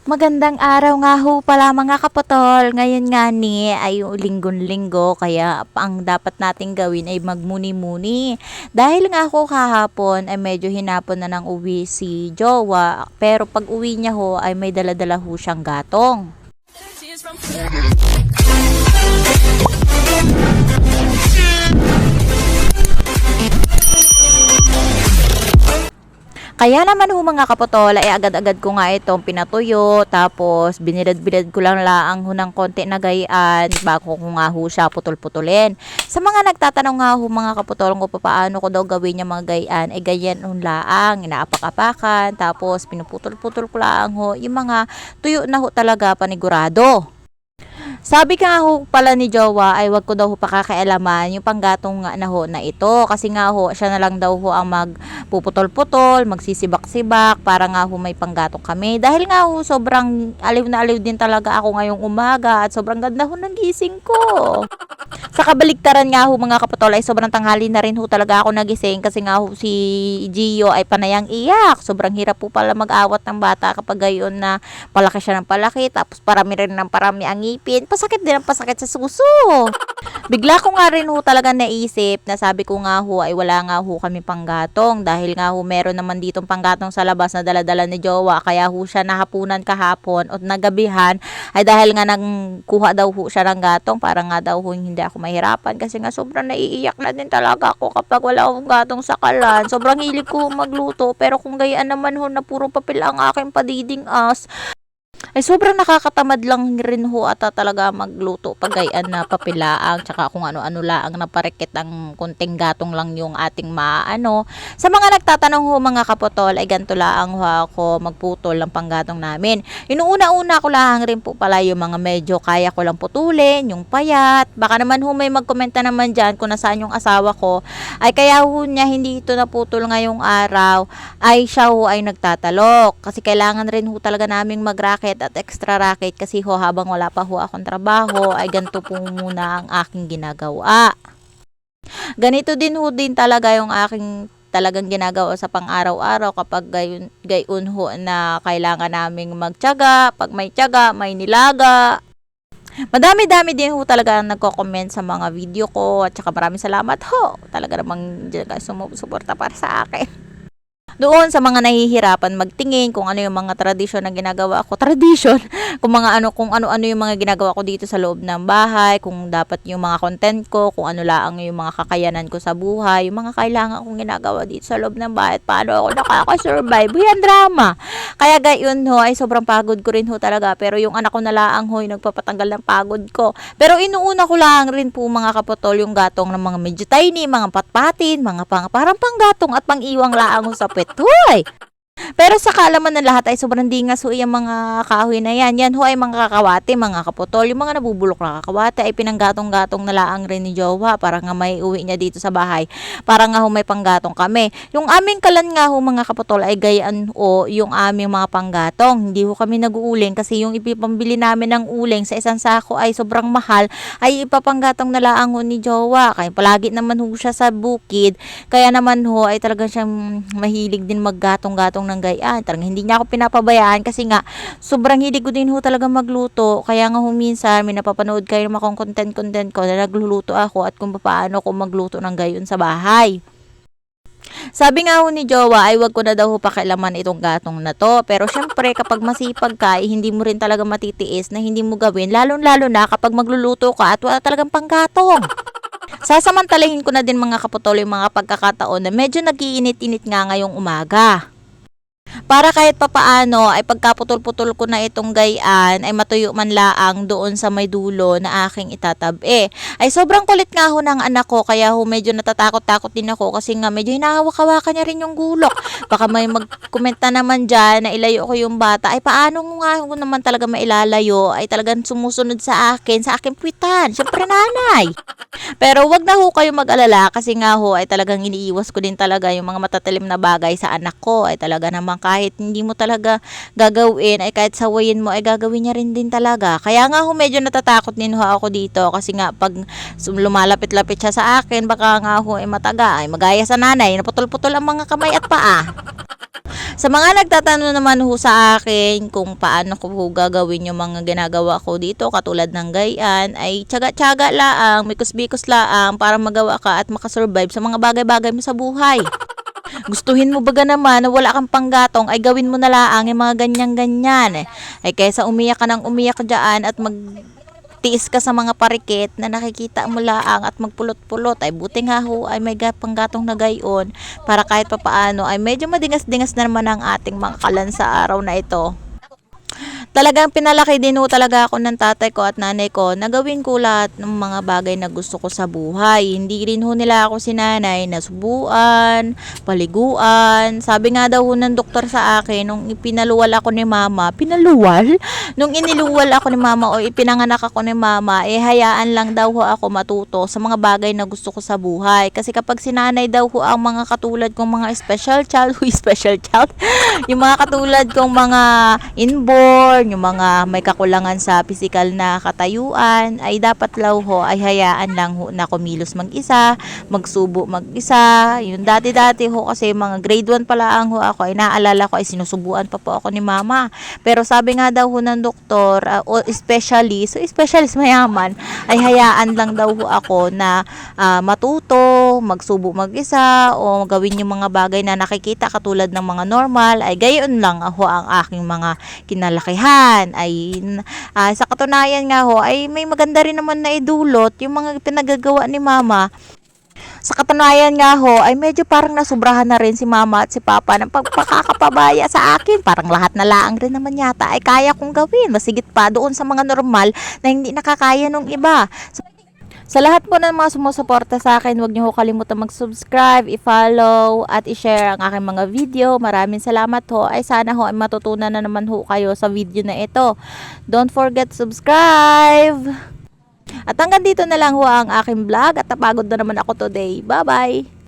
Magandang araw nga ho pala mga kapatol. Ngayon nga ni ay linggon-linggo kaya ang dapat nating gawin ay magmuni-muni. Dahil nga ako kahapon ay medyo hinapon na ng uwi si Jowa pero pag uwi niya ho ay may dala-dala ho siyang gatong. Kaya naman ho mga kapotol ay agad-agad ko nga itong pinatuyo tapos binilad-bilad ko lang laang ho ng konti na gayaan bago ko nga ho siya putol-putulin. Sa mga nagtatanong nga ho mga kapotol kung paano ko daw gawin yung mga gayaan ay ganyan ho laang, inaapak-apakan tapos pinuputol-putol ko laang ho yung mga tuyo na ho talaga panigurado. Sabi ka nga ho pala ni Jowa ay wag ko daw ho pakakailaman yung panggatong nga na ho na ito kasi nga ho siya na lang daw ho ang magpuputol-putol, magsisibak-sibak para nga ho may panggatong kami. Dahil nga ho sobrang aliw na aliw din talaga ako ngayong umaga at sobrang ganda ho ng gising ko. Sa kabaligtaran nga ho mga kapatol ay sobrang tanghali na rin ho talaga ako nagising kasi nga ho si Gio ay panayang iyak. Sobrang hirap po pala mag-awat ng bata kapag gayon na palaki siya ng palaki tapos parami rin ng parami ang ngipin. Pasakit din ang pasakit sa suso. Bigla ko nga rin ho talaga naisip na sabi ko nga ho ay wala nga ho kami panggatong dahil nga ho meron naman ditong panggatong sa labas na daladala ni Jowa kaya ho siya nahapunan kahapon at nagabihan ay dahil nga nagkuha daw ho siya ng gatong para nga daw ho hindi ako mahirapan kasi nga sobrang naiiyak na din talaga ako kapag wala akong gatong sa kalan. Sobrang hilig ko magluto pero kung gayaan naman ho na puro papel ang aking padiding as ay sobrang nakakatamad lang rin ho ata talaga magluto pag gayaan na papilaang tsaka kung ano-ano laang na parikit ang kunting gatong lang yung ating maano. Sa mga nagtatanong ho mga kapotol ay ganito laang ho ako magputol ng panggatong namin. Inuuna-una ko lang rin po pala yung mga medyo kaya ko lang putulin, yung payat. Baka naman ho may magkomenta naman dyan kung nasaan yung asawa ko ay kaya ho niya hindi ito naputol ngayong araw ay siya ho ay nagtatalok kasi kailangan rin ho talaga naming mag-racket at extra racket kasi ho habang wala pa ho akong trabaho ay ganito po muna ang aking ginagawa. Ganito din ho din talaga yung aking talagang ginagawa sa pang-araw-araw kapag gayon ho na kailangan naming magtiyaga. Pag may tiyaga, may nilaga. Madami-dami din ho talaga ang nagko-comment sa mga video ko at saka maraming salamat ho. Talaga namang sumusuporta para sa akin. Doon sa mga nahihirapan magtingin kung ano yung mga tradisyon na ginagawa ko. Tradisyon? Kung ano-ano yung mga ginagawa ko dito sa loob ng bahay, kung dapat yung mga content ko, kung ano lang yung mga kakayanan ko sa buhay, yung mga kailangan kong ginagawa dito sa loob ng bahay, at paano ako nakaka-survive. Yan drama. Kaya gayon ho, ay sobrang pagod ko rin ho talaga. Pero yung anak ko na laang ho, yung nagpapatanggal ng pagod ko. Pero inuuna ko lang rin po mga kapatol yung gatong ng mga medyo tiny, mga patpatin, mga parang panggatong at pangiwang laang ho sa pet. Hoy! Pero sa kaalaman ng lahat ay sobrang dingas ho yung mga kahoy na yan. Yan ho ay mga kakawate, mga kaputol. Yung mga nabubulok na kakawate ay pinanggatong-gatong na laang rin ni Jowa para nga may uwi niya dito sa bahay. Para nga ho may panggatong kami. Yung aming kalan nga ho mga kaputol ay gayaan o yung aming mga panggatong. Hindi ho kami nag-uuling kasi yung ipipambili namin ng uling sa isang sako ay sobrang mahal. Ay ipapanggatong na laang ho ni Jowa. Kaya palagi naman ho siya sa bukid. Kaya naman ho ay talagang siyang mahilig din maggatong-gatong ng gayaan. Talagang hindi niya ako pinapabayaan kasi nga sobrang hilig ko din ho talaga magluto. Kaya nga minsan may napapanood kayo ng mga content ko na nagluluto ako at kung paano ko magluto ng gayon sa bahay. Sabi nga ho ni Jowa ay wag ko na daw ho pakialaman itong gatong na to. Pero syempre kapag masipag ka ay hindi mo rin talaga matitiis na hindi mo gawin. Lalo na kapag magluluto ka at wala talagang panggatong. Sasamantalahin ko na din mga kaputol yung mga pagkakataon na medyo nag-iinit-init nga ngayong umaga. Para kahit papaano ay pagkaputol-putol ko na itong gayaan ay matuyo man laang doon sa may dulo na aking itatabi. Ay sobrang kulit nga ho ng anak ko kaya ho medyo natatakot-takot din ako kasi nga medyo hinahawak-hawakan niya rin yung gulok. Baka may magkomenta naman dyan na ilayo ko yung bata. Ay paano nga ho naman talaga mailalayo ay talagang sumusunod sa akin, sa aking puwitan. Siyempre nanay. Pero wag na ho kayo mag-alala kasi nga ho ay talagang iniiwas ko din talaga yung mga matatalim na bagay sa anak ko. Ay talaga namang kahit hindi mo talaga gagawin ay kahit sawayin mo ay gagawin niya rin din talaga. Kaya nga ho medyo natatakot din ho ako dito kasi nga pag lumalapit-lapit siya sa akin baka nga ho ay mataga ay magaya sa nanay naputol-putol ang mga kamay at paa. Sa mga nagtatanong naman ho sa akin kung paano ko ho gagawin yung mga ginagawa ko dito katulad ng gayan, ay tiyaga-tiyaga laang, mikos-bikos laang para magawa ka at makasurvive sa mga bagay-bagay mo sa buhay. Gustuhin mo baga naman na wala kang panggatong ay gawin mo na laang yung mga ganyan-ganyan. Ay kaysa umiyak ka ng umiyak dyan at tiis ka sa mga parikit na nakikita mo laang at magpulot-pulot, ay buti nga ho ay may panggatong na gayon para kahit papaano ay medyo madingas-dingas na naman ang ating mga kalan sa araw na ito. Talagang pinalaki din ho talaga ako ng tatay ko at nanay ko na gawin ko lahat ng mga bagay na gusto ko sa buhay. Hindi rin ho nila ako sinanay na subuan, paliguan. Sabi nga daw ho ng doktor sa akin nung ipinaluwal ako ni mama, pinaluwal? Nung iniluwal ako ni mama o ipinanganak ako ni mama, hayaan lang daw ho ako matuto sa mga bagay na gusto ko sa buhay. Kasi kapag sinanay daw ho ang mga katulad kong mga special child, yung mga katulad kong mga inborn, yung mga may kakulangan sa physical na katayuan, ay dapat law ho ay hayaan lang ho na kumilos mag-isa, magsubo mag-isa. Yung dati-dati ho kasi mga grade 1 pa lang ho ako, ay naalala ko ay sinusubuan pa po ako ni mama. Pero sabi nga daw ho ng doktor, o specialist mayaman, ay hayaan lang daw ho ako na matuto, magsubo mag-isa, o gawin yung mga bagay na nakikita katulad ng mga normal, ay gayon lang ho ang aking mga kinalakihan. Ay sa katunayan nga ho ay may maganda rin naman na idulot yung mga pinagagawa ni mama. Sa katunayan nga ho ay medyo parang nasubrahan na rin si mama at si papa ng pagpakakapabaya sa akin. Parang lahat na laang rin naman yata ay kaya kong gawin, masigit pa doon sa mga normal na hindi nakakaya nung iba. Sa lahat po ng mga sumusuporta sa akin, huwag niyo ho kalimutan mag-subscribe, i-follow, at i-share ang aking mga video. Maraming salamat ho. Ay sana ho ay matutunan na naman ho kayo sa video na ito. Don't forget subscribe! At hanggang dito na lang ho ang aking vlog at napagod na naman ako today. Bye-bye!